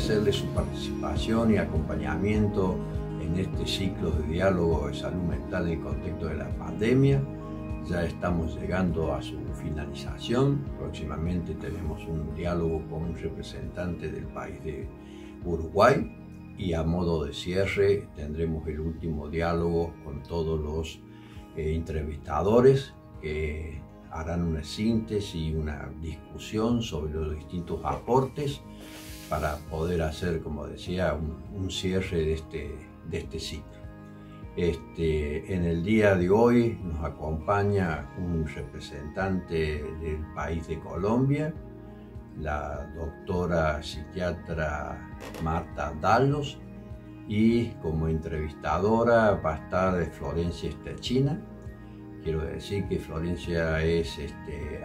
agradecerle su participación y acompañamiento en este ciclo de diálogo de salud mental en el contexto de la pandemia. Ya estamos llegando a su finalización. Próximamente tenemos un diálogo con un representante del país de Uruguay y a modo de cierre tendremos el último diálogo con todos los entrevistadores que harán una síntesis y una discusión sobre los distintos aportes para poder hacer, como decía, un cierre de este ciclo. En el día de hoy nos acompaña un representante del país de Colombia, la doctora psiquiatra Marta Dallos, y como entrevistadora va a estar Florencia Stechina. Quiero decir que Florencia es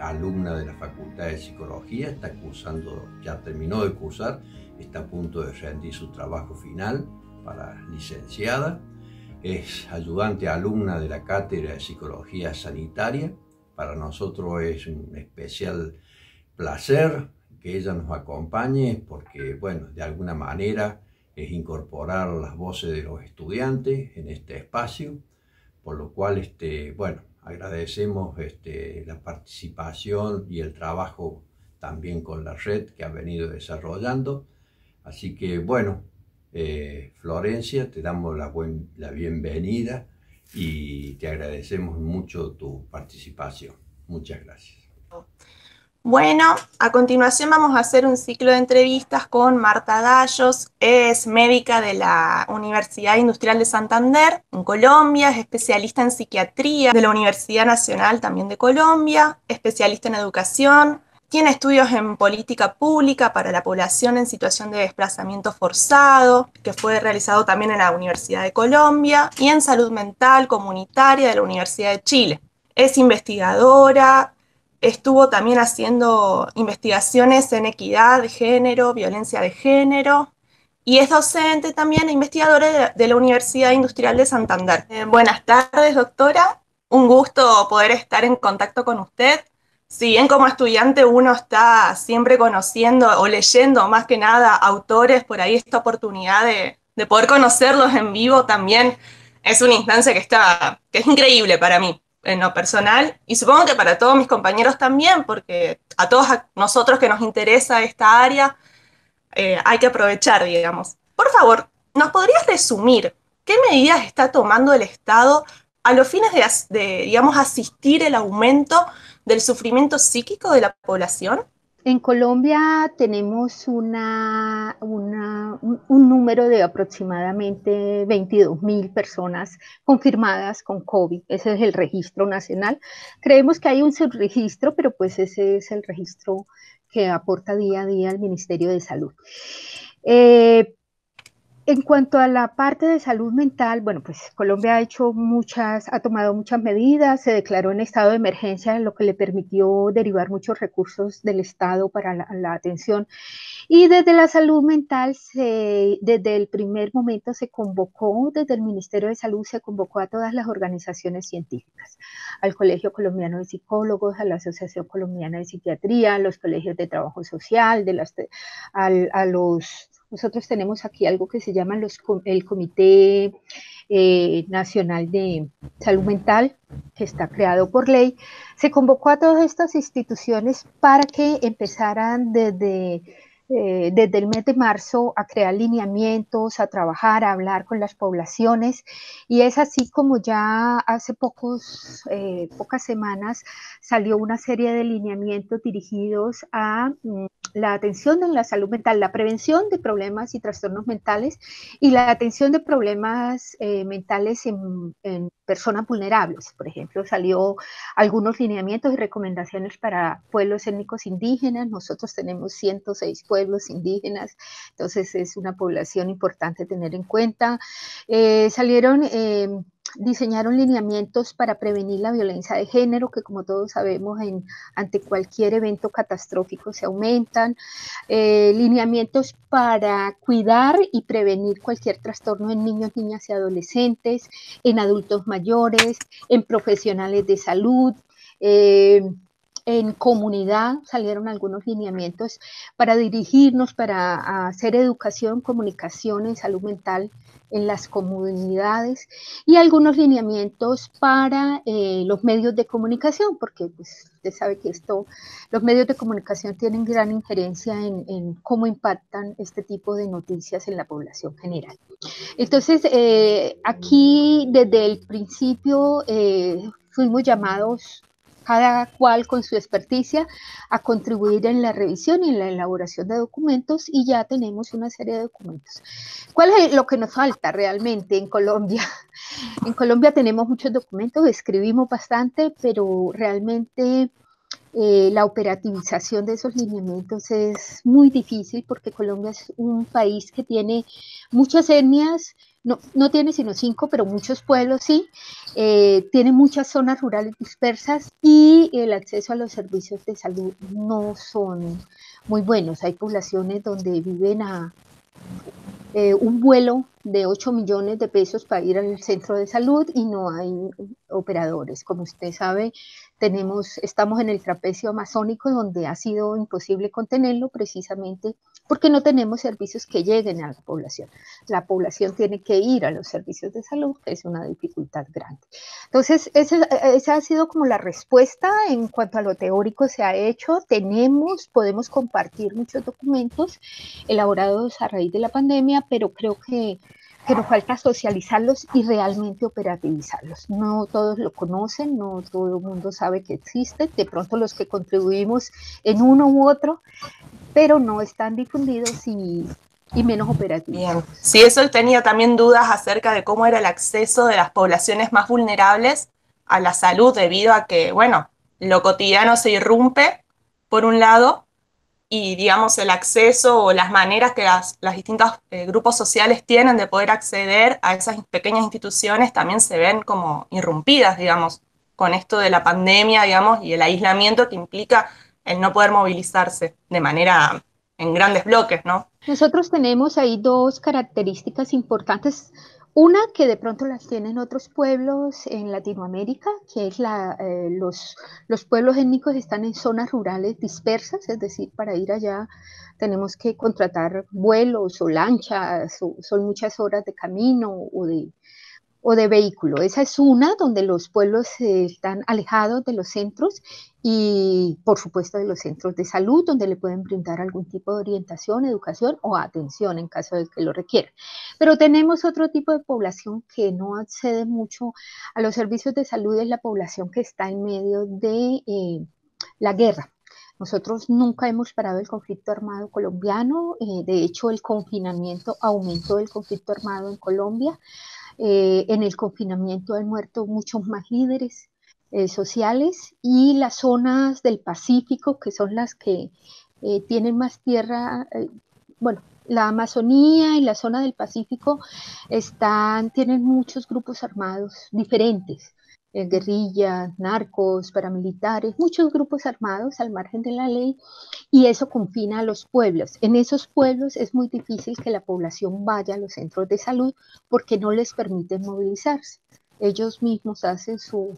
alumna de la Facultad de Psicología, está cursando, ya terminó de cursar, está a punto de rendir su trabajo final para licenciada. Es ayudante alumna de la Cátedra de Psicología Sanitaria. Para nosotros es un especial placer que ella nos acompañe porque, bueno, de alguna manera es incorporar las voces de los estudiantes en este espacio, por lo cual, bueno, agradecemos la participación y el trabajo también con la red que ha venido desarrollando. Así que, bueno, Florencia, te damos la bienvenida y te agradecemos mucho tu participación. Muchas gracias. Bueno, a continuación vamos a hacer un ciclo de entrevistas con Marta Dallos. Es médica de la Universidad Industrial de Santander, en Colombia, es especialista en psiquiatría de la Universidad Nacional también de Colombia, especialista en educación, tiene estudios en política pública para la población en situación de desplazamiento forzado, que fue realizado también en la Universidad de Colombia, y en salud mental comunitaria de la Universidad de Chile. Es investigadora. Estuvo también haciendo investigaciones en equidad de género, violencia de género, y es docente también e investigadora de la Universidad Industrial de Santander. Buenas tardes, doctora. Un gusto poder estar en contacto con usted. Si bien como estudiante uno está siempre conociendo o leyendo más que nada autores, por ahí esta oportunidad de poder conocerlos en vivo también es una instancia que es increíble para mí, en lo personal, y supongo que para todos mis compañeros también, porque a todos nosotros que nos interesa esta área, hay que aprovechar, digamos. Por favor, ¿nos podrías resumir qué medidas está tomando el Estado a los fines digamos, asistir el aumento del sufrimiento psíquico de la población? En Colombia tenemos un número de aproximadamente 22.000 personas confirmadas con COVID. Ese es el registro nacional. Creemos que hay un subregistro, pero pues ese es el registro que aporta día a día el Ministerio de Salud. En cuanto a la parte de salud mental, bueno, pues Colombia ha tomado muchas medidas, se declaró en estado de emergencia, lo que le permitió derivar muchos recursos del Estado para la atención. Y desde la salud mental, desde el primer momento desde el Ministerio de Salud se convocó a todas las organizaciones científicas, al Colegio Colombiano de Psicólogos, a la Asociación Colombiana de Psiquiatría, a los colegios de trabajo social, nosotros tenemos aquí algo que se llama el Comité Nacional de Salud Mental, que está creado por ley. Se convocó a todas estas instituciones para que empezaran desde el mes de marzo a crear lineamientos, a trabajar, a hablar con las poblaciones, y es así como ya hace pocas semanas salió una serie de lineamientos dirigidos a la atención en la salud mental, la prevención de problemas y trastornos mentales y la atención de problemas mentales en personas vulnerables. Por ejemplo, salió algunos lineamientos y recomendaciones para pueblos étnicos indígenas. Nosotros tenemos 106 pueblos indígenas, entonces es una población importante tener en cuenta. Diseñaron lineamientos para prevenir la violencia de género, que como todos sabemos ante cualquier evento catastrófico se aumentan. Lineamientos para cuidar y prevenir cualquier trastorno en niños, niñas y adolescentes, en adultos mayores, en profesionales de salud, en comunidad salieron algunos lineamientos para dirigirnos, para hacer educación, comunicación en salud mental en las comunidades y algunos lineamientos para los medios de comunicación, porque pues, usted sabe que los medios de comunicación tienen gran injerencia en cómo impactan este tipo de noticias en la población general. Entonces, aquí desde el principio fuimos llamados cada cual con su experticia a contribuir en la revisión y en la elaboración de documentos y ya tenemos una serie de documentos. ¿Cuál es lo que nos falta realmente en Colombia? En Colombia tenemos muchos documentos, escribimos bastante, pero realmente la operativización de esos lineamientos es muy difícil porque Colombia es un país que tiene muchas etnias, no tiene sino 5, pero muchos pueblos sí, tiene muchas zonas rurales dispersas y el acceso a los servicios de salud no son muy buenos. Hay poblaciones donde viven a un vuelo de 8 millones de pesos para ir al centro de salud y no hay operadores. Como usted sabe, estamos en el trapecio amazónico donde ha sido imposible contenerlo precisamente porque no tenemos servicios que lleguen a la población. La población tiene que ir a los servicios de salud, que es una dificultad grande. Entonces, esa ha sido como la respuesta en cuanto a lo teórico se ha hecho. Podemos compartir muchos documentos elaborados a raíz de la pandemia, pero creo que nos falta socializarlos y realmente operativizarlos. No todos lo conocen, no todo el mundo sabe que existe, de pronto los que contribuimos en uno u otro, pero no están difundidos y menos operativos. Bien, sí, eso tenía también dudas acerca de cómo era el acceso de las poblaciones más vulnerables a la salud debido a que, bueno, lo cotidiano se irrumpe, por un lado, y digamos el acceso o las maneras que las distintos grupos sociales tienen de poder acceder a esas pequeñas instituciones también se ven como irrumpidas, digamos, con esto de la pandemia, digamos, y el aislamiento que implica el no poder movilizarse de manera en grandes bloques, ¿no? Nosotros tenemos ahí dos características importantes. Una que de pronto las tienen otros pueblos en Latinoamérica, que es los pueblos étnicos están en zonas rurales dispersas, es decir, para ir allá tenemos que contratar vuelos o lanchas, son muchas horas de camino o de vehículo. Esa es una donde los pueblos están alejados de los centros y por supuesto de los centros de salud donde le pueden brindar algún tipo de orientación, educación o atención en caso de que lo requiera. Pero tenemos otro tipo de población que no accede mucho a los servicios de salud, es la población que está en medio de la guerra. Nosotros nunca hemos parado el conflicto armado colombiano, de hecho el confinamiento aumentó el conflicto armado en Colombia. En el confinamiento han muerto muchos más líderes sociales y las zonas del Pacífico, que son las que tienen más tierra, bueno, la Amazonía y la zona del Pacífico tienen muchos grupos armados diferentes, guerrillas, narcos, paramilitares, muchos grupos armados al margen de la ley, y eso confina a los pueblos. En esos pueblos es muy difícil que la población vaya a los centros de salud porque no les permiten movilizarse. Ellos mismos hacen su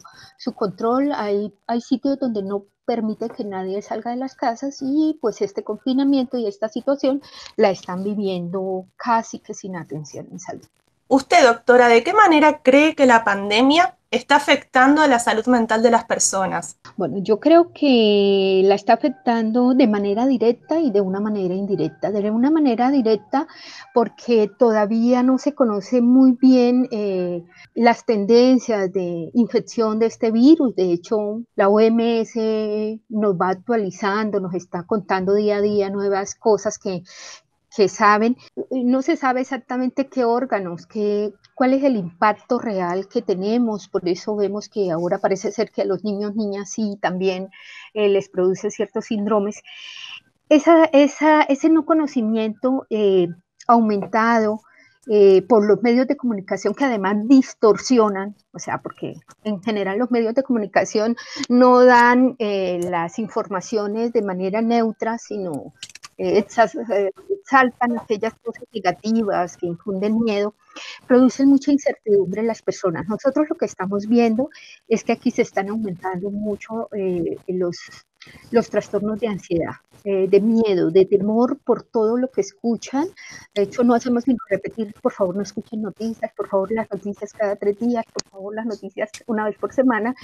control, hay sitios donde no permite que nadie salga de las casas y pues este confinamiento y esta situación la están viviendo casi que sin atención en salud. Usted, doctora, ¿de qué manera cree que la pandemia está afectando a la salud mental de las personas? Bueno, yo creo que la está afectando de manera directa y de una manera indirecta. De una manera directa porque todavía no se conoce muy bien las tendencias de infección de este virus. De hecho, la OMS nos va actualizando, nos está contando día a día nuevas cosas que saben. No se sabe exactamente qué órganos, cuál es el impacto real que tenemos, por eso vemos que ahora parece ser que a los niños, niñas sí también les produce ciertos síndromes. Ese no conocimiento aumentado por los medios de comunicación que además distorsionan, o sea, porque en general los medios de comunicación no dan las informaciones de manera neutra, sino exaltan aquellas cosas negativas que infunden miedo, producen mucha incertidumbre en las personas. Nosotros lo que estamos viendo es que aquí se están aumentando mucho los trastornos de ansiedad, de miedo, de temor por todo lo que escuchan. De hecho, no hacemos sino repetir, por favor, no escuchen noticias, por favor, las noticias cada 3 días, por favor, las noticias una vez por semana,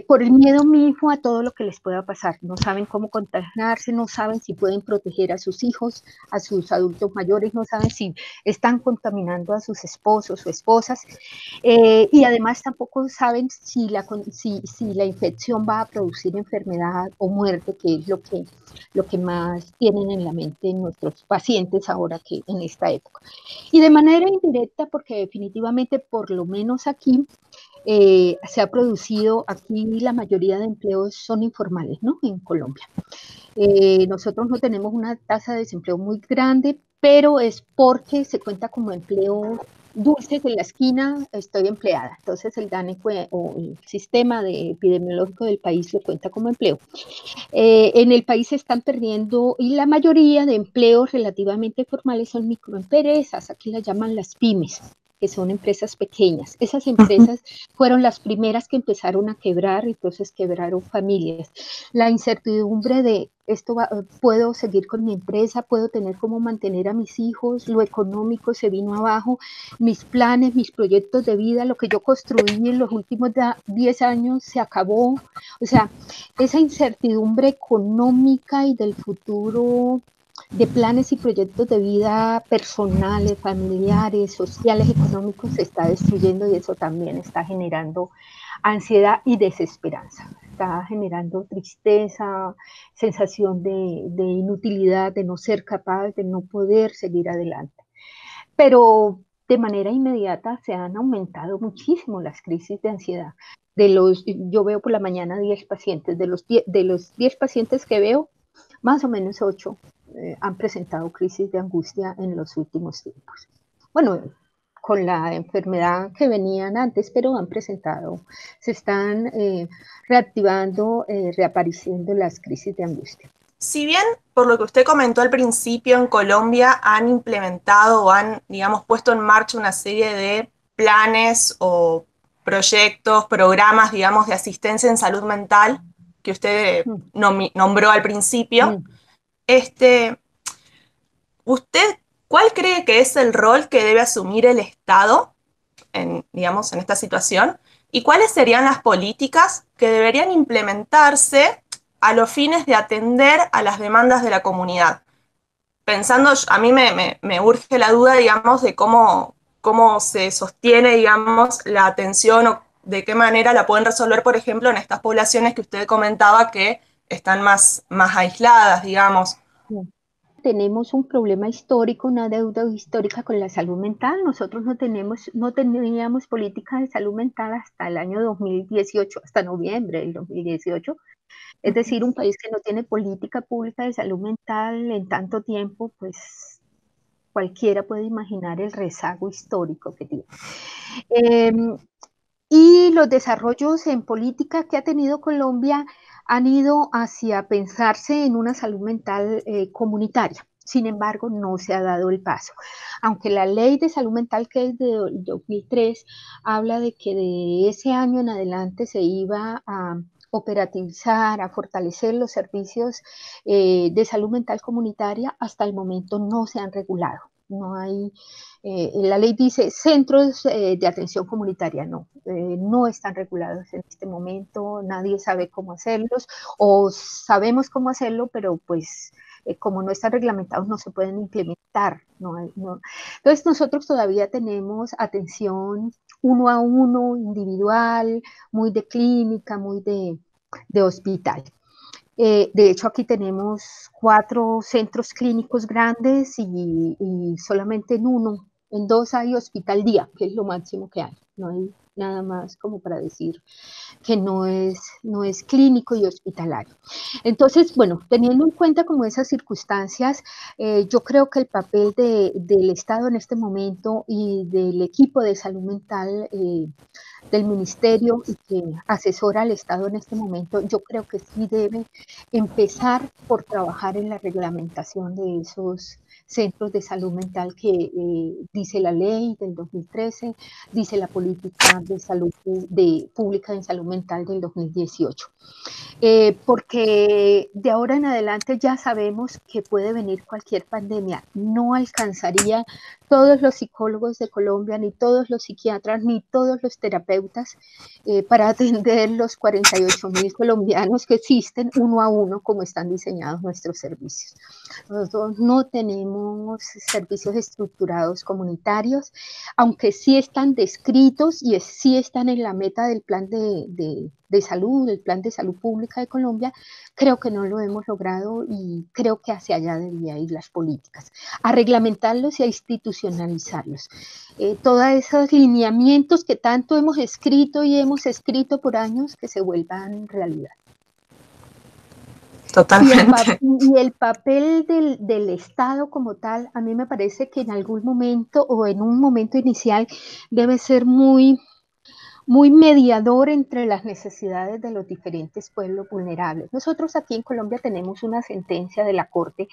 por el miedo mismo a todo lo que les pueda pasar. No saben cómo contagiarse, no saben si pueden proteger a sus hijos, a sus adultos mayores, no saben si están contaminando a sus esposos o esposas, y además tampoco saben si la infección va a producir enfermedad o muerte, que es lo que más tienen en la mente nuestros pacientes ahora que en esta época. Y de manera indirecta, porque definitivamente, por lo menos aquí, se ha producido, aquí la mayoría de empleos son informales, ¿no? En Colombia. Nosotros no tenemos una tasa de desempleo muy grande, pero es porque se cuenta como empleo dulces en la esquina, estoy empleada. Entonces el DANE o el sistema epidemiológico del país lo cuenta como empleo. En el país se están perdiendo, y la mayoría de empleos relativamente formales son microempresas, aquí las llaman las pymes, que son empresas pequeñas. Esas empresas fueron las primeras que empezaron a quebrar, entonces quebraron familias. La incertidumbre de puedo seguir con mi empresa, puedo tener cómo mantener a mis hijos, lo económico se vino abajo, mis planes, mis proyectos de vida, lo que yo construí en los últimos 10 años se acabó. O sea, esa incertidumbre económica y del futuro, de planes y proyectos de vida personales, familiares, sociales, económicos, se está destruyendo, y eso también está generando ansiedad y desesperanza. Está generando tristeza, sensación de inutilidad, de no ser capaz, de no poder seguir adelante. Pero de manera inmediata se han aumentado muchísimo las crisis de ansiedad. Yo veo por la mañana 10 pacientes, de los 10 pacientes que veo, más o menos 8 han presentado crisis de angustia en los últimos tiempos. Bueno, con la enfermedad que venían antes, pero se están reactivando, reapareciendo las crisis de angustia. Si bien, por lo que usted comentó al principio, en Colombia han implementado o han, digamos, puesto en marcha una serie de planes o proyectos, programas, digamos, de asistencia en salud mental, que usted nombró al principio, ¿usted cuál cree que es el rol que debe asumir el Estado digamos, en esta situación? ¿Y cuáles serían las políticas que deberían implementarse a los fines de atender a las demandas de la comunidad? Pensando, a mí me urge la duda, digamos, de cómo se sostiene, digamos, la atención, o de qué manera la pueden resolver, por ejemplo, en estas poblaciones que usted comentaba que están más aisladas, digamos. Tenemos un problema histórico, una deuda histórica con la salud mental. Nosotros no teníamos política de salud mental hasta el año 2018, hasta noviembre del 2018. Es decir, un país que no tiene política pública de salud mental en tanto tiempo, pues cualquiera puede imaginar el rezago histórico que tiene. Y los desarrollos en política que ha tenido Colombia han ido hacia pensarse en una salud mental comunitaria. Sin embargo, no se ha dado el paso. Aunque la ley de salud mental, que es de 2003, habla de que de ese año en adelante se iba a operativizar, a fortalecer los servicios de salud mental comunitaria, hasta el momento no se han regulado. No hay, la ley dice centros de atención comunitaria, no están regulados en este momento, nadie sabe cómo hacerlos, o sabemos cómo hacerlo, pero pues como no están reglamentados no se pueden implementar. Entonces nosotros todavía tenemos atención uno a uno, individual, muy de clínica, muy de hospital. De hecho, aquí tenemos 4 centros clínicos grandes y solamente en 2 hay hospital día, que es lo máximo que hay. No hay nada más como para decir que no es clínico y hospitalario. Entonces, bueno, teniendo en cuenta como esas circunstancias, yo creo que el papel del Estado en este momento y del equipo de salud mental del ministerio y que asesora al Estado en este momento, yo creo que sí debe empezar por trabajar en la reglamentación de esos centros de salud mental que dice la ley del 2013, dice la política de salud pública en salud mental del 2018. Porque de ahora en adelante ya sabemos que puede venir cualquier pandemia. No alcanzaría todos los psicólogos de Colombia, ni todos los psiquiatras, ni todos los terapeutas para atender los 48.000 colombianos que existen uno a uno como están diseñados nuestros servicios. Nosotros no tenemos servicios estructurados comunitarios, aunque sí están descritos y sí están en la meta del plan de salud, el plan de salud pública de Colombia. Creo que no lo hemos logrado y creo que hacia allá deberían ir las políticas, a reglamentarlos y a institucionalizarlos. Todos esos lineamientos que tanto hemos escrito por años, que se vuelvan realidad. Totalmente. Y el papel del Estado como tal, a mí me parece que en algún momento o en un momento inicial debe ser muy mediador entre las necesidades de los diferentes pueblos vulnerables. Nosotros aquí en Colombia tenemos una sentencia de la Corte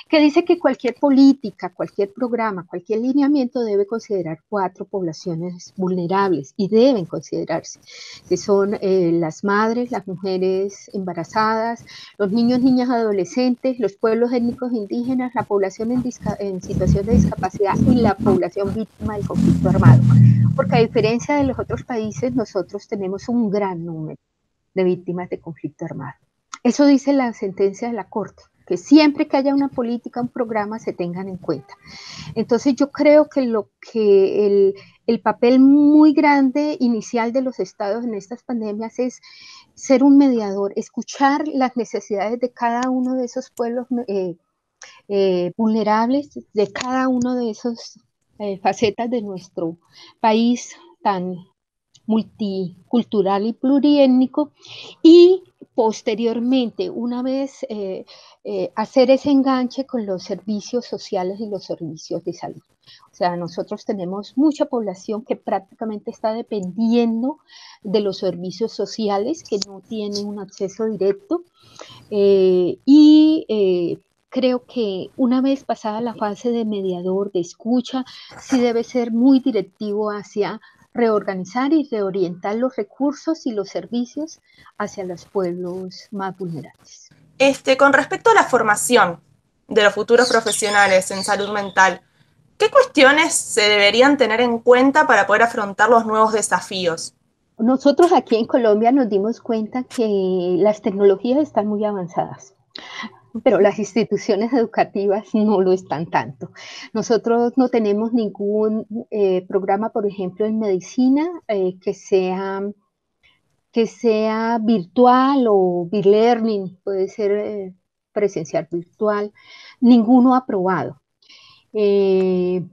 que dice que cualquier política, cualquier programa, cualquier lineamiento debe considerar 4 poblaciones vulnerables y deben considerarse, que son las madres, las mujeres embarazadas, los niños, niñas, adolescentes, los pueblos étnicos indígenas, la población en situación de discapacidad y la población víctima del conflicto armado. Porque a diferencia de los otros países, nosotros tenemos un gran número de víctimas de conflicto armado. Eso dice la sentencia de la Corte, que siempre que haya una política, un programa, se tengan en cuenta. Entonces yo creo que el papel muy grande inicial de los estados en estas pandemias es ser un mediador, escuchar las necesidades de cada uno de esos pueblos vulnerables, de cada uno de esos facetas de nuestro país tan multicultural y pluriétnico, y posteriormente, una vez hacer ese enganche con los servicios sociales y los servicios de salud. O sea, nosotros tenemos mucha población que prácticamente está dependiendo de los servicios sociales, que no tienen un acceso directo, creo que una vez pasada la fase de mediador, de escucha, sí debe ser muy directivo hacia reorganizar y reorientar los recursos y los servicios hacia los pueblos más vulnerables. Con respecto a la formación de los futuros profesionales en salud mental, ¿qué cuestiones se deberían tener en cuenta para poder afrontar los nuevos desafíos? Nosotros aquí en Colombia nos dimos cuenta que las tecnologías están muy avanzadas, pero las instituciones educativas no lo están tanto. Nosotros no tenemos ningún programa, por ejemplo, en medicina que sea virtual o e-learning, puede ser presencial virtual, ninguno aprobado. Tenemos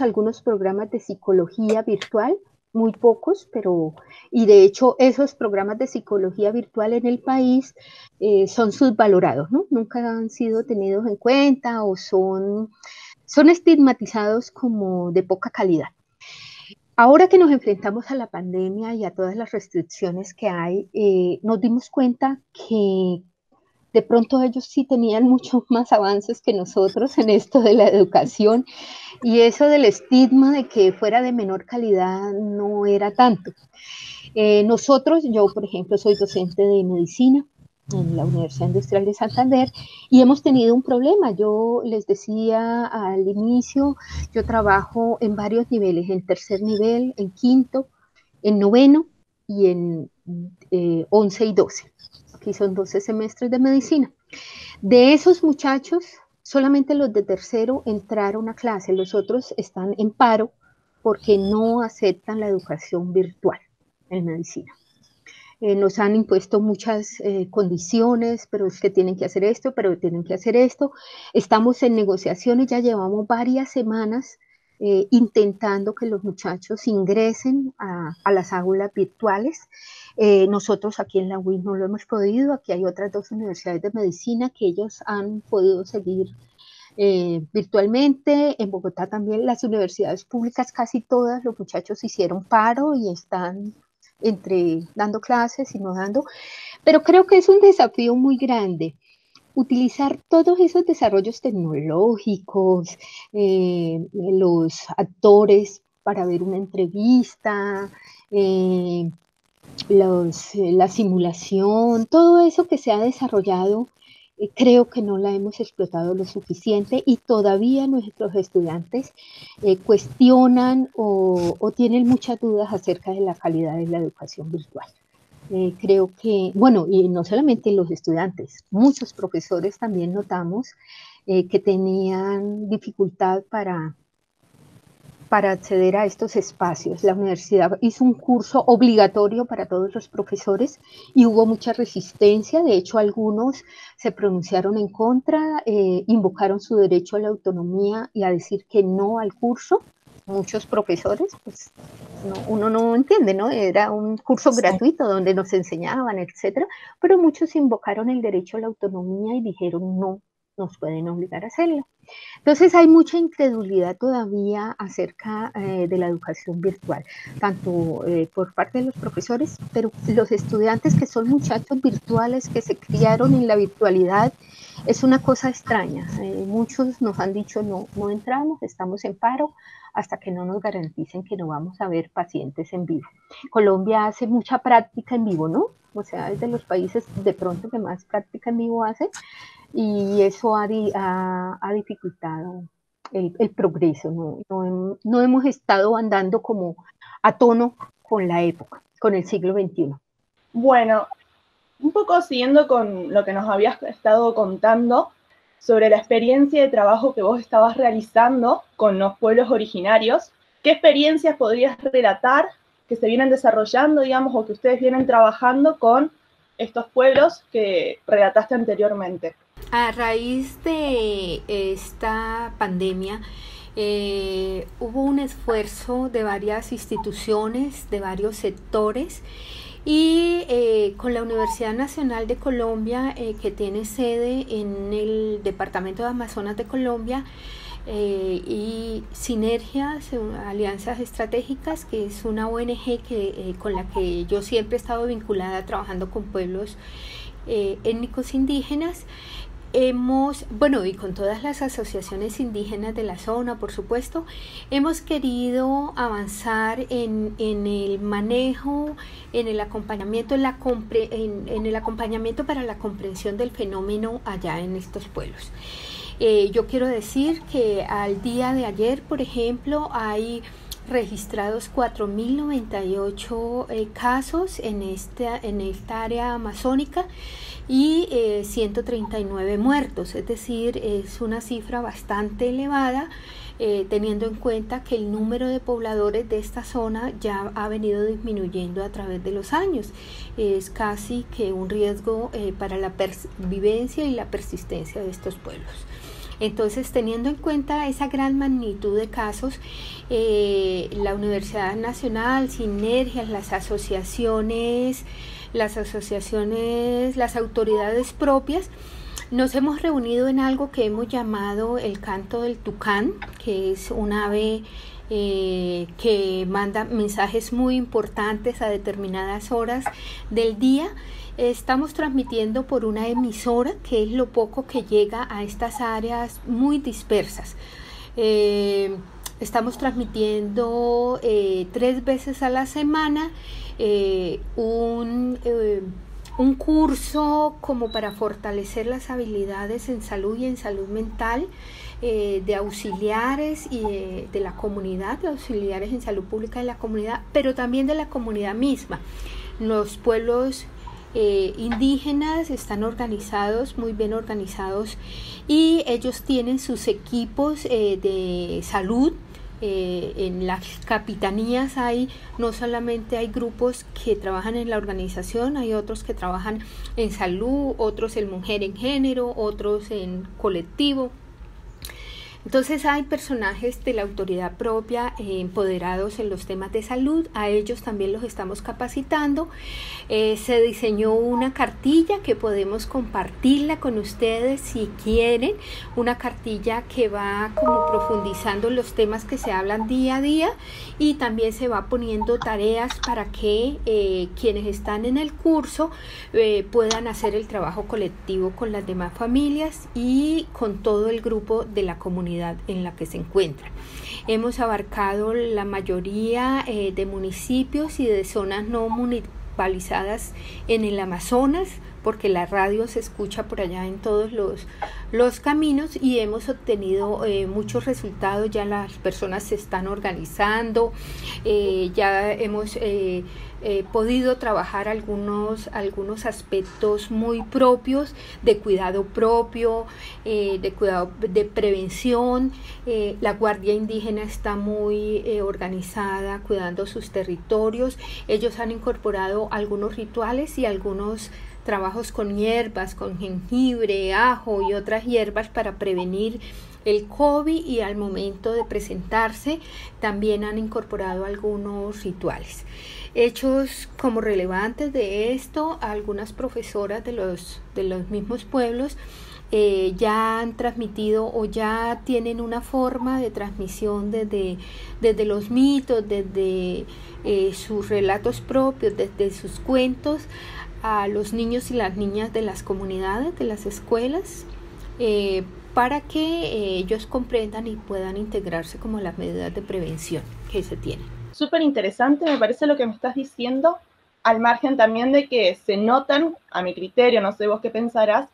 algunos programas de psicología virtual, muy pocos, y de hecho esos programas de psicología virtual en el país son subvalorados, ¿no? Nunca han sido tenidos en cuenta o son estigmatizados como de poca calidad. Ahora que nos enfrentamos a la pandemia y a todas las restricciones que hay, nos dimos cuenta que de pronto ellos sí tenían muchos más avances que nosotros en esto de la educación, y eso del estigma de que fuera de menor calidad no era tanto. Yo por ejemplo soy docente de medicina en la Universidad Industrial de Santander y hemos tenido un problema. Yo les decía al inicio, yo trabajo en varios niveles, en tercer nivel, en quinto, en noveno y en 11 y 12. Aquí son 12 semestres de medicina. De esos muchachos, solamente los de tercero entraron a clase, los otros están en paro porque no aceptan la educación virtual en medicina. Nos han impuesto muchas condiciones, pero es que tienen que hacer esto, pero tienen que hacer esto. Estamos en negociaciones, ya llevamos varias semanas intentando que los muchachos ingresen a las aulas virtuales. Nosotros aquí en la UIS no lo hemos podido, aquí hay otras 2 universidades de medicina que ellos han podido seguir virtualmente. En Bogotá también las universidades públicas, casi todas, los muchachos hicieron paro y están entre dando clases y no dando, pero creo que es un desafío muy grande utilizar todos esos desarrollos tecnológicos, los actores para ver una entrevista, la simulación, todo eso que se ha desarrollado, creo que no la hemos explotado lo suficiente y todavía nuestros estudiantes cuestionan o tienen muchas dudas acerca de la calidad de la educación virtual. Creo que, bueno, y no solamente los estudiantes, muchos profesores también notamos que tenían dificultad para acceder a estos espacios. La universidad hizo un curso obligatorio para todos los profesores y hubo mucha resistencia. De hecho, algunos se pronunciaron en contra, invocaron su derecho a la autonomía y a decir que no al curso. Muchos profesores, pues uno no entiende, ¿no? Era un curso gratuito donde nos enseñaban, etcétera, pero muchos invocaron el derecho a la autonomía y dijeron no, nos pueden obligar a hacerlo. Entonces hay mucha incredulidad todavía acerca de la educación virtual, tanto por parte de los profesores, pero los estudiantes que son muchachos virtuales, que se criaron en la virtualidad, es una cosa extraña. Muchos nos han dicho no entramos, estamos en paro, hasta que no nos garanticen que no vamos a ver pacientes en vivo. Colombia hace mucha práctica en vivo, ¿no? O sea, es de los países de pronto que más práctica en vivo hace, y eso ha dificultado el progreso. No hemos estado andando como a tono con la época, con el siglo XXI. Bueno, un poco siguiendo con lo que nos habías estado contando sobre la experiencia de trabajo que vos estabas realizando con los pueblos originarios, ¿qué experiencias podrías relatar que se vienen desarrollando, digamos, o que ustedes vienen trabajando con estos pueblos que relataste anteriormente? A raíz de esta pandemia, hubo un esfuerzo de varias instituciones, de varios sectores, y con la Universidad Nacional de Colombia, que tiene sede en el departamento de Amazonas de Colombia, y Sinergias, Alianzas Estratégicas, que es una ONG con la que yo siempre he estado vinculada trabajando con pueblos étnicos indígenas. Y con todas las asociaciones indígenas de la zona, por supuesto, hemos querido avanzar en el manejo, en el acompañamiento, en el acompañamiento para la comprensión del fenómeno allá en estos pueblos. Yo quiero decir que al día de ayer, por ejemplo, hay registrados 4.098 casos en esta área amazónica y 139 muertos, es decir, es una cifra bastante elevada, teniendo en cuenta que el número de pobladores de esta zona ya ha venido disminuyendo a través de los años. Es casi que un riesgo para la vivencia y la persistencia de estos pueblos. Entonces, teniendo en cuenta esa gran magnitud de casos, la Universidad Nacional, Sinergias, las asociaciones, las autoridades propias, nos hemos reunido en algo que hemos llamado el canto del tucán, que es un ave que manda mensajes muy importantes a determinadas horas del día. Estamos transmitiendo por una emisora, que es lo poco que llega a estas áreas muy dispersas. Estamos transmitiendo 3 veces a la semana un curso como para fortalecer las habilidades en salud y en salud mental de auxiliares y de la comunidad, de auxiliares en salud pública de la comunidad, pero también de la comunidad misma. Los pueblos indígenas están organizados, muy bien organizados, y ellos tienen sus equipos de salud. En las capitanías no solamente hay grupos que trabajan en la organización, hay otros que trabajan en salud, otros en mujer en género, otros en colectivo. Entonces hay personajes de la autoridad propia empoderados en los temas de salud, a ellos también los estamos capacitando. Se diseñó una cartilla que podemos compartirla con ustedes si quieren, una cartilla que va como profundizando los temas que se hablan día a día, y también se va poniendo tareas para que quienes están en el curso puedan hacer el trabajo colectivo con las demás familias y con todo el grupo de la comunidad en la que se encuentran. Hemos abarcado la mayoría de municipios y de zonas no municipalizadas en el Amazonas, porque la radio se escucha por allá en todos los caminos, y hemos obtenido muchos resultados. Ya las personas se están organizando, ya hemos podido trabajar algunos aspectos muy propios de cuidado propio, de cuidado de prevención. La Guardia Indígena está muy organizada, cuidando sus territorios. Ellos han incorporado algunos rituales y algunos trabajos con hierbas, con jengibre, ajo y otras hierbas para prevenir el COVID, y al momento de presentarse también han incorporado algunos rituales. Hechos como relevantes de esto, algunas profesoras de los mismos pueblos ya han transmitido o ya tienen una forma de transmisión desde los mitos, desde sus relatos propios, desde sus cuentos, a los niños y las niñas de las comunidades, de las escuelas, para que ellos comprendan y puedan integrarse como las medidas de prevención que se tienen. Súper interesante, me parece lo que me estás diciendo, al margen también de que se notan, a mi criterio, no sé vos qué pensarás,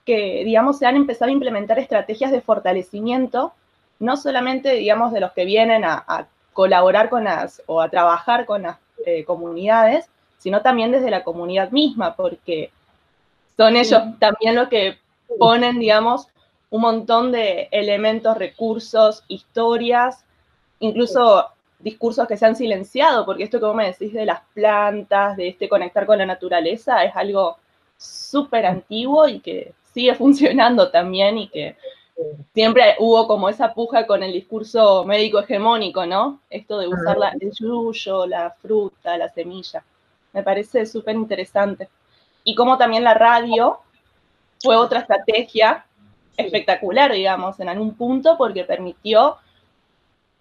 que, digamos, se han empezado a implementar estrategias de fortalecimiento, no solamente, digamos, de los que vienen a colaborar con o a trabajar con las comunidades, sino también desde la comunidad misma, porque son ellos también los que ponen, digamos, un montón de elementos, recursos, historias, incluso discursos que se han silenciado, porque esto que vos me decís de las plantas, de conectar con la naturaleza, es algo súper antiguo y que sigue funcionando también, y que siempre hubo como esa puja con el discurso médico hegemónico, ¿no? Esto de usar el yuyo, la fruta, la semilla. Me parece súper interesante. Y como también la radio fue otra estrategia espectacular, digamos, en algún punto, porque permitió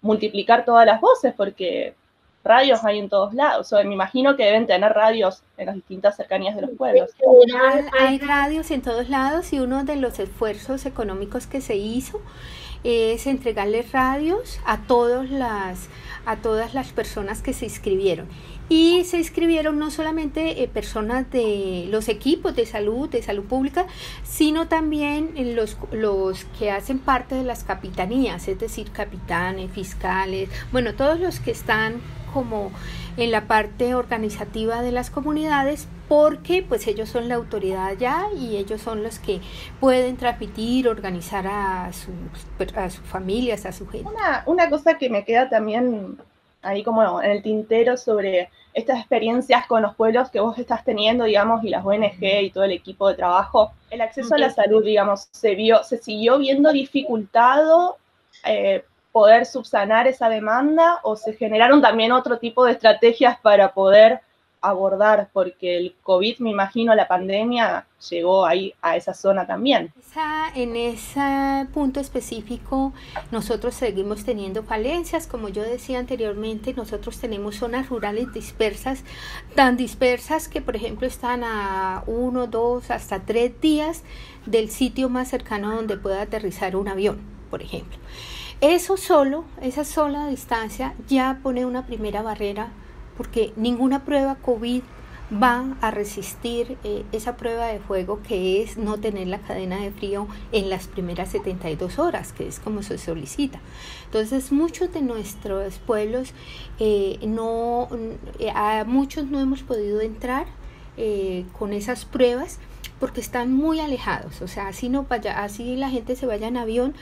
multiplicar todas las voces, porque radios hay en todos lados. O sea, me imagino que deben tener radios en las distintas cercanías de los pueblos. Hay radios en todos lados, y uno de los esfuerzos económicos que se hizo es entregarles radios a todas las personas que se inscribieron. Y se inscribieron no solamente personas de los equipos de salud pública, sino también los que hacen parte de las capitanías, es decir, capitanes, fiscales, bueno, todos los que están como en la parte organizativa de las comunidades, porque pues ellos son la autoridad ya, y ellos son los que pueden transmitir, organizar a sus familias, a su gente. Una cosa que me queda también ahí como en el tintero sobre estas experiencias con los pueblos que vos estás teniendo, digamos, y las ONG y todo el equipo de trabajo, el acceso a la salud, digamos, se siguió viendo dificultado poder subsanar esa demanda, o se generaron también otro tipo de estrategias para poder abordar, porque el COVID, me imagino, la pandemia llegó ahí a esa zona también. En ese punto específico nosotros seguimos teniendo falencias. Como yo decía anteriormente, nosotros tenemos zonas rurales dispersas, tan dispersas que, por ejemplo, están a 1, 2, hasta 3 días del sitio más cercano donde pueda aterrizar un avión, por ejemplo. Esa sola distancia ya pone una primera barrera, porque ninguna prueba COVID va a resistir esa prueba de fuego, que es no tener la cadena de frío en las primeras 72 horas, que es como se solicita. Entonces, muchos de nuestros pueblos, a muchos no hemos podido entrar con esas pruebas, porque están muy alejados, o sea, así la gente se vaya en avión,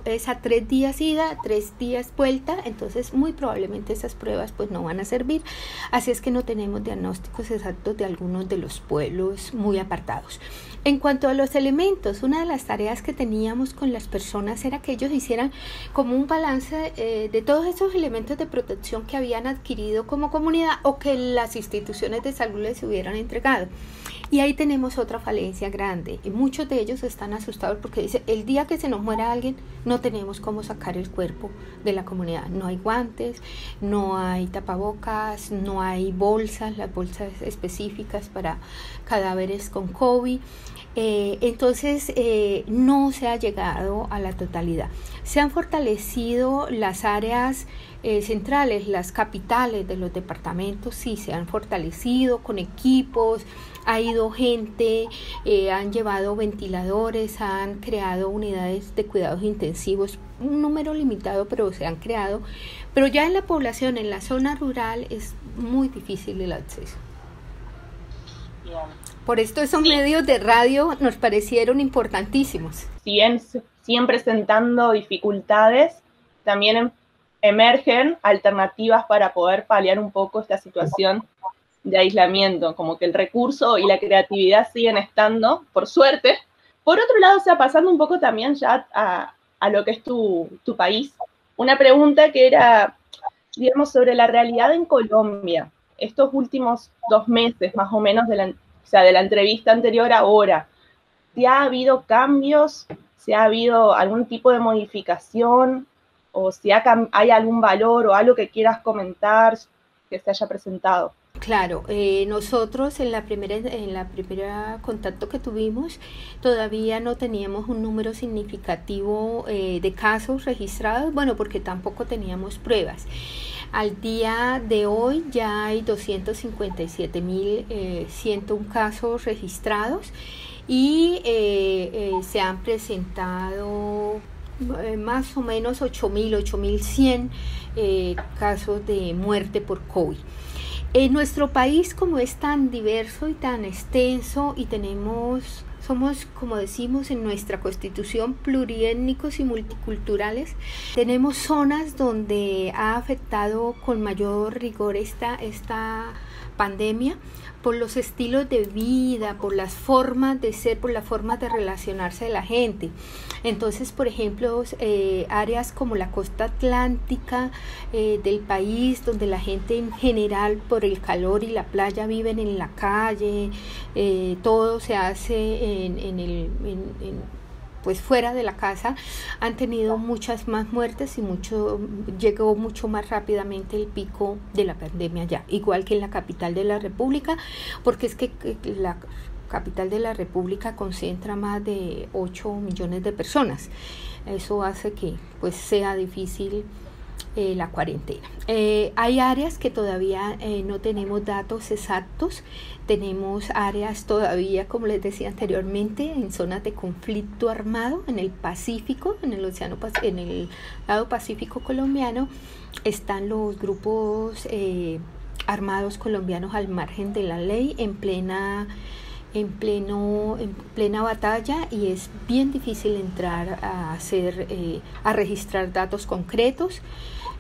es a 3 días ida, 3 días vuelta, entonces muy probablemente esas pruebas pues no van a servir, así es que no tenemos diagnósticos exactos de algunos de los pueblos muy apartados. En cuanto a los elementos, una de las tareas que teníamos con las personas era que ellos hicieran como un balance de todos esos elementos de protección que habían adquirido como comunidad o que las instituciones de salud les hubieran entregado. Y ahí tenemos otra falencia grande. Y muchos de ellos están asustados porque dicen, el día que se nos muera alguien, no tenemos cómo sacar el cuerpo de la comunidad. No hay guantes, no hay tapabocas, no hay bolsas, las bolsas específicas para cadáveres con COVID. Entonces no se ha llegado a la totalidad. Se han fortalecido las áreas centrales, las capitales de los departamentos, sí, se han fortalecido con equipos, ha ido gente, han llevado ventiladores, han creado unidades de cuidados intensivos, un número limitado, pero se han creado. Pero ya en la población, en la zona rural, es muy difícil el acceso. Bien. Por esto esos medios de radio nos parecieron importantísimos. Si bien siguen presentando dificultades, también emergen alternativas para poder paliar un poco esta situación de aislamiento, como que el recurso y la creatividad siguen estando, por suerte. Por otro lado, o sea, pasando un poco también ya a lo que es tu país, una pregunta que era, digamos, sobre la realidad en Colombia, estos últimos 2 meses más o menos de la entrevista anterior a ahora, ¿si ha habido cambios? ¿Si ha habido algún tipo de modificación? ¿O si hay algún valor o algo que quieras comentar que se haya presentado? Claro, nosotros en la primera contacto que tuvimos todavía no teníamos un número significativo de casos registrados, bueno, porque tampoco teníamos pruebas. Al día de hoy ya hay 257.101 casos registrados y se han presentado más o menos 8.100 casos de muerte por COVID. En nuestro país, como es tan diverso y tan extenso y somos, como decimos en nuestra constitución, pluriétnicos y multiculturales, tenemos zonas donde ha afectado con mayor rigor esta pandemia por los estilos de vida, por las formas de ser, por las formas de relacionarse de la gente. Entonces, por ejemplo, áreas como la costa atlántica del país, donde la gente en general por el calor y la playa viven en la calle, todo se hace pues fuera de la casa, han tenido muchas más muertes y llegó mucho más rápidamente el pico de la pandemia allá, igual que en la capital de la República, porque es que la capital de la República concentra más de 8 millones de personas. Eso hace que pues sea difícil la cuarentena. Hay áreas que todavía no tenemos datos exactos. Tenemos áreas todavía, como les decía anteriormente, en zonas de conflicto armado en el Pacífico, en el lado Pacífico colombiano. Están los grupos armados colombianos al margen de la ley, en plena batalla, y es bien difícil entrar a registrar datos concretos.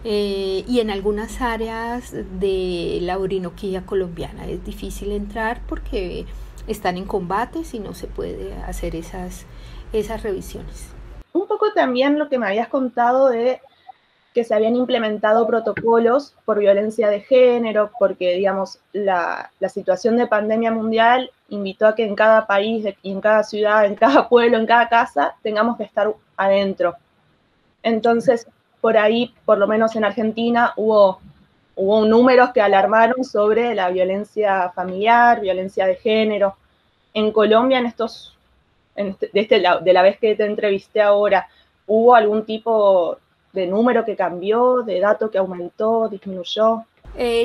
Y en algunas áreas de la Orinoquía colombiana es difícil entrar porque están en combates y no se puede hacer esas revisiones. Un poco también lo que me habías contado de que se habían implementado protocolos por violencia de género, porque, digamos, la situación de pandemia mundial invitó a que en cada país, y en cada ciudad, en cada pueblo, en cada casa, tengamos que estar adentro. Entonces, por ahí, por lo menos en Argentina, hubo números que alarmaron sobre la violencia familiar, violencia de género. En Colombia, de la vez que te entrevisté ahora, ¿hubo algún tipo de número que cambió, de dato que aumentó, disminuyó?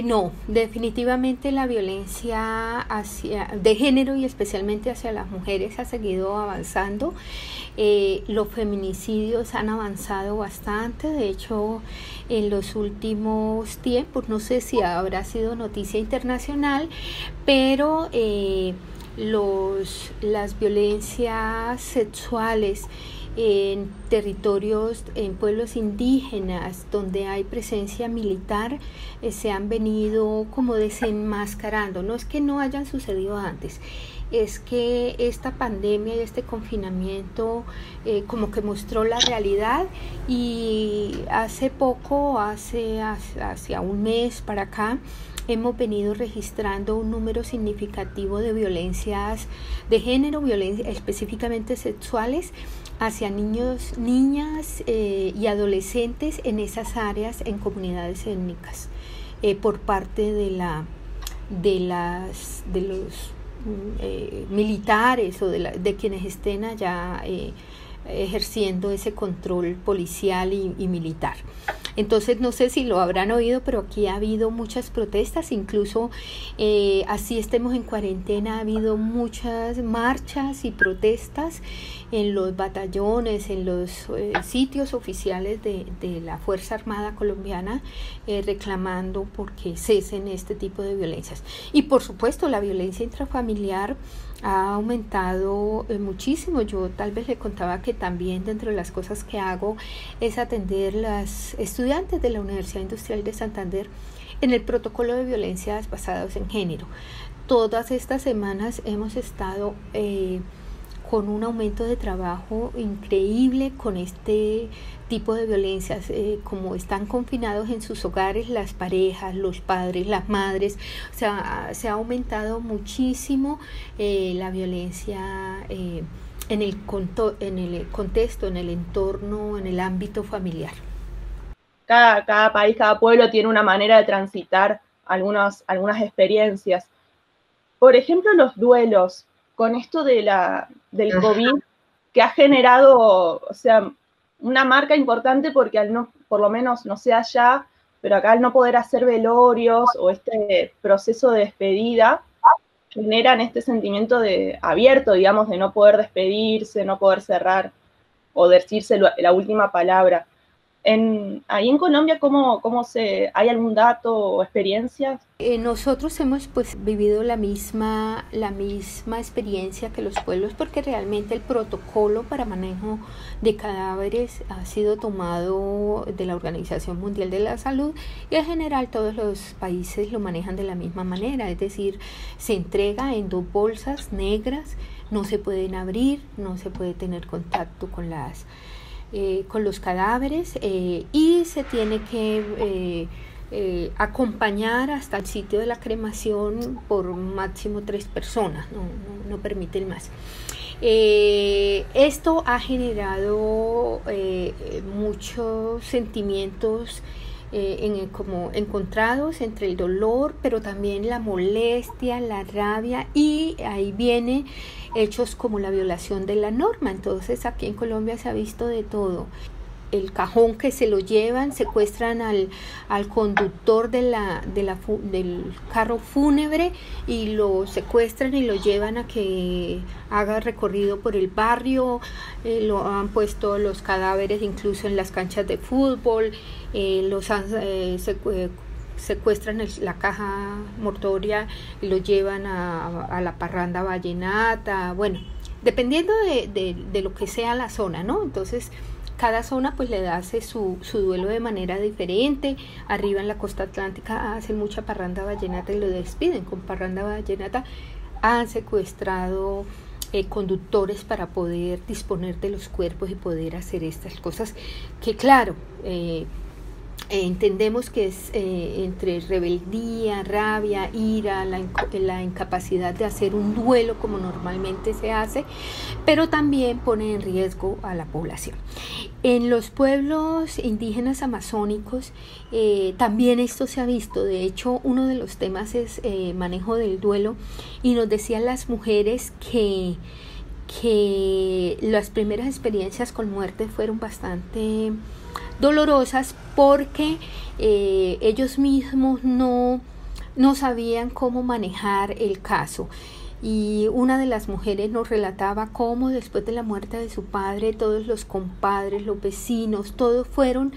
No, definitivamente la violencia de género y especialmente hacia las mujeres ha seguido avanzando. Los feminicidios han avanzado bastante. De hecho, en los últimos tiempos, no sé si habrá sido noticia internacional, pero las violencias sexuales en territorios, en pueblos indígenas donde hay presencia militar, se han venido como desenmascarando. No es que no hayan sucedido antes, es que esta pandemia y este confinamiento como que mostró la realidad, y hace poco, hacia un mes para acá, hemos venido registrando un número significativo de violencias de género, específicamente sexuales, hacia niños, niñas y adolescentes en esas áreas, en comunidades étnicas, por parte de los militares o de quienes estén allá ejerciendo ese control policial y militar. Entonces, no sé si lo habrán oído, pero aquí ha habido muchas protestas, incluso así estemos en cuarentena, ha habido muchas marchas y protestas en los batallones, en los sitios oficiales de la Fuerza Armada Colombiana, reclamando porque cesen este tipo de violencias. Y por supuesto, la violencia intrafamiliar ha aumentado muchísimo. Yo tal vez le contaba que también dentro de las cosas que hago es atender las estudiantes de la Universidad Industrial de Santander en el protocolo de violencias basadas en género. Todas estas semanas hemos estado con un aumento de trabajo increíble con este tipo de violencias, como están confinados en sus hogares las parejas, los padres, las madres. O sea, se ha aumentado muchísimo la violencia en el contexto, en el entorno, en el ámbito familiar. Cada país, cada pueblo tiene una manera de transitar algunas experiencias. Por ejemplo, los duelos, con esto del COVID, que ha generado, o sea, una marca importante, porque por lo menos, no sé allá, pero acá al no poder hacer velorios o este proceso de despedida, generan este sentimiento de abierto, digamos, de no poder despedirse, no poder cerrar o decirse la última palabra. Ahí en Colombia, ¿hay algún dato o experiencia? Nosotros hemos vivido la misma experiencia que los pueblos, porque realmente el protocolo para manejo de cadáveres ha sido tomado de la Organización Mundial de la Salud, y en general todos los países lo manejan de la misma manera, es decir, se entrega en 2 bolsas negras, no se pueden abrir, no se puede tener contacto con los cadáveres, y se tiene que acompañar hasta el sitio de la cremación por máximo 3 personas, no permiten más. Esto ha generado muchos sentimientos como encontrados entre el dolor, pero también la molestia, la rabia, y ahí viene hechos como la violación de la norma. Entonces aquí en Colombia se ha visto de todo. El cajón que se lo llevan, secuestran al conductor del carro fúnebre, y lo secuestran y lo llevan a que haga recorrido por el barrio. Lo han puesto los cadáveres incluso en las canchas de fútbol, secuestran la caja mortuoria y lo llevan a la parranda vallenata, bueno, dependiendo de lo que sea la zona, ¿no? Entonces, cada zona pues le hace su duelo de manera diferente. Arriba en la costa atlántica hacen mucha parranda vallenata y lo despiden con parranda vallenata. Han secuestrado conductores para poder disponer de los cuerpos y poder hacer estas cosas que, claro, entendemos que es entre rebeldía, rabia, ira, la incapacidad de hacer un duelo como normalmente se hace, pero también pone en riesgo a la población. En los pueblos indígenas amazónicos también esto se ha visto. De hecho, uno de los temas es manejo del duelo, y nos decían las mujeres que las primeras experiencias con muerte fueron bastante dolorosas, porque ellos mismos no sabían cómo manejar el caso. Y una de las mujeres nos relataba cómo después de la muerte de su padre, todos los compadres, los vecinos, todos fueron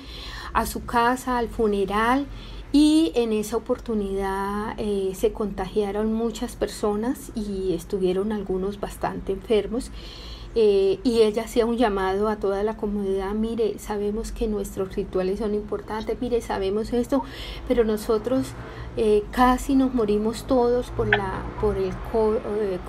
a su casa, al funeral, y en esa oportunidad se contagiaron muchas personas y estuvieron algunos bastante enfermos. Y ella hacía un llamado a toda la comunidad: mire, sabemos que nuestros rituales son importantes, mire, sabemos esto, pero nosotros casi nos morimos todos por el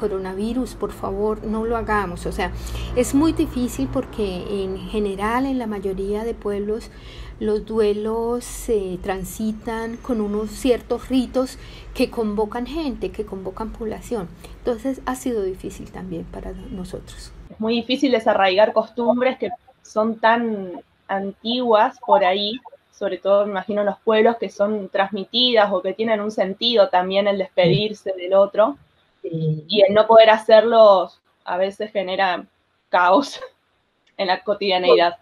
coronavirus, por favor, no lo hagamos. O sea, es muy difícil porque en general en la mayoría de pueblos los duelos se transitan con unos ciertos ritos que convocan gente, que convocan población. Entonces ha sido difícil también para nosotros. Es muy difícil desarraigar costumbres que son tan antiguas por ahí, sobre todo me imagino en los pueblos, que son transmitidas o que tienen un sentido también el despedirse del otro. Y el no poder hacerlo a veces genera caos en la cotidianeidad.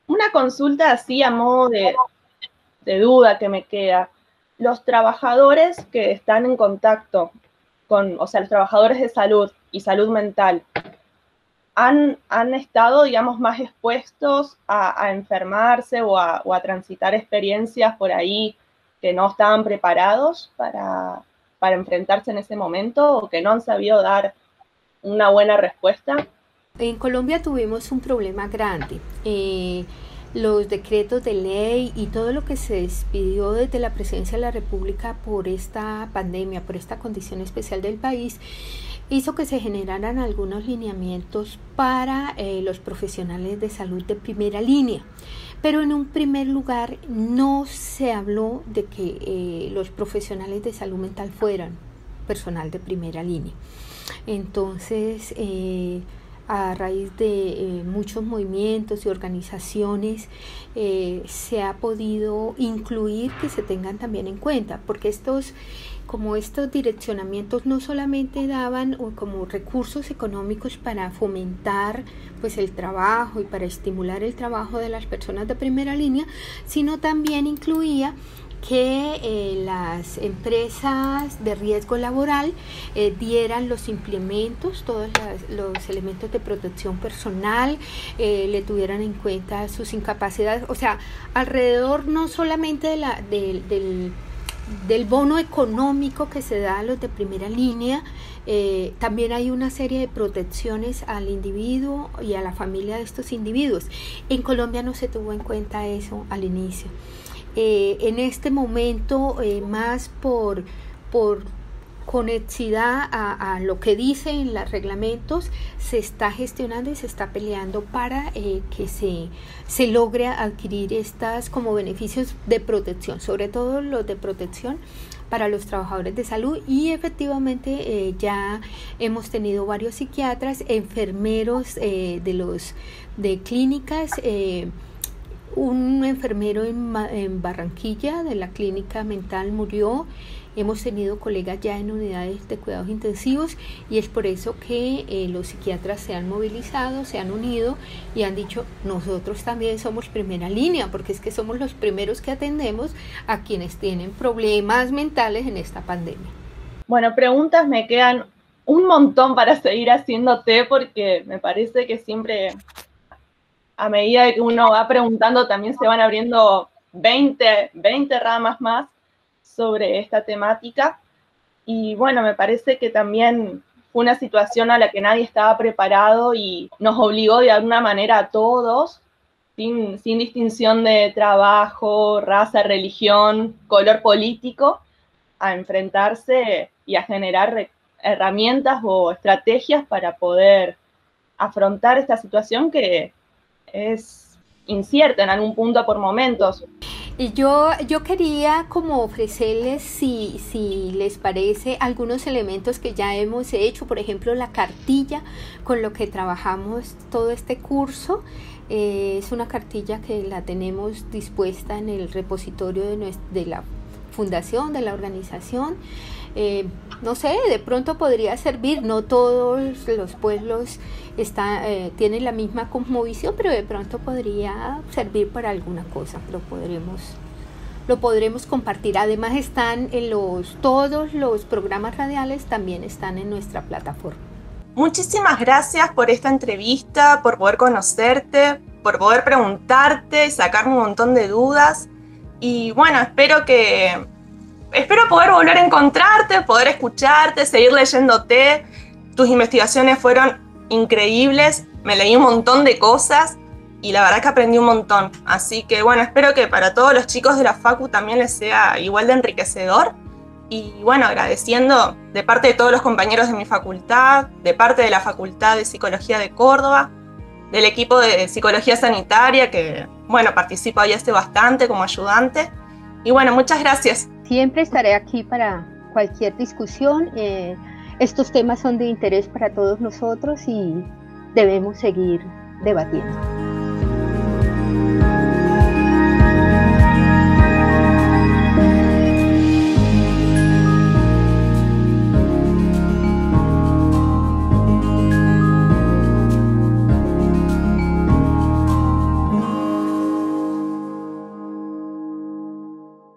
Una consulta así a modo de duda que me queda. Los trabajadores que están en contacto con, o sea, los trabajadores de salud y salud mental, ¿han estado, digamos, más expuestos a enfermarse o a transitar experiencias por ahí que no estaban preparados para enfrentarse en ese momento o que no han sabido dar una buena respuesta? En Colombia tuvimos un problema grande. Los decretos de ley y todo lo que se despidió desde la presidencia de la República por esta pandemia, por esta condición especial del país, hizo que se generaran algunos lineamientos para los profesionales de salud de primera línea. Pero en un primer lugar no se habló de que los profesionales de salud mental fueran personal de primera línea. Entonces, a raíz de muchos movimientos y organizaciones se ha podido incluir que se tengan también en cuenta, porque estos direccionamientos no solamente daban como recursos económicos para fomentar pues el trabajo y para estimular el trabajo de las personas de primera línea, sino también incluía que las empresas de riesgo laboral dieran los implementos, todos los elementos de protección personal, le tuvieran en cuenta sus incapacidades, o sea, alrededor no solamente del bono económico que se da a los de primera línea, también hay una serie de protecciones al individuo y a la familia de estos individuos. En Colombia no se tuvo en cuenta eso al inicio. En este momento, más por conexidad a lo que dicen los reglamentos, se está gestionando y se está peleando para que se logre adquirir estas como beneficios de protección, sobre todo los de protección para los trabajadores de salud. Y efectivamente ya hemos tenido varios psiquiatras, enfermeros de clínicas, un enfermero en Barranquilla de la clínica mental murió. Hemos tenido colegas ya en unidades de cuidados intensivos y es por eso que los psiquiatras se han movilizado, se han unido y han dicho: nosotros también somos primera línea, porque es que somos los primeros que atendemos a quienes tienen problemas mentales en esta pandemia. Bueno, preguntas me quedan un montón para seguir haciéndote, porque me parece que siempre, a medida que uno va preguntando, también se van abriendo 20 ramas más sobre esta temática. Y bueno, me parece que también fue una situación a la que nadie estaba preparado y nos obligó de alguna manera a todos, sin distinción de trabajo, raza, religión, color político, a enfrentarse y a generar herramientas o estrategias para poder afrontar esta situación que es incierta en algún punto por momentos. Y yo quería como ofrecerles, si les parece, algunos elementos que ya hemos hecho, por ejemplo la cartilla con lo que trabajamos todo este curso. Es una cartilla que la tenemos dispuesta en el repositorio de la fundación, de la organización. No sé, de pronto podría servir, no todos los pueblos tienen la misma cosmovisión, pero de pronto podría servir para alguna cosa, lo podremos compartir. Además están todos los programas radiales también están en nuestra plataforma. Muchísimas gracias por esta entrevista, por poder conocerte, por poder preguntarte, sacarme un montón de dudas. Y bueno, espero poder volver a encontrarte, poder escucharte, seguir leyéndote. Tus investigaciones fueron increíbles, me leí un montón de cosas y la verdad que aprendí un montón. Así que bueno, espero que para todos los chicos de la Facu también les sea igual de enriquecedor. Y bueno, agradeciendo de parte de todos los compañeros de mi facultad, de parte de la Facultad de Psicología de Córdoba, del equipo de Psicología Sanitaria, que bueno, participo ahí bastante como ayudante. Y bueno, muchas gracias. Siempre estaré aquí para cualquier discusión. Estos temas son de interés para todos nosotros y debemos seguir debatiendo.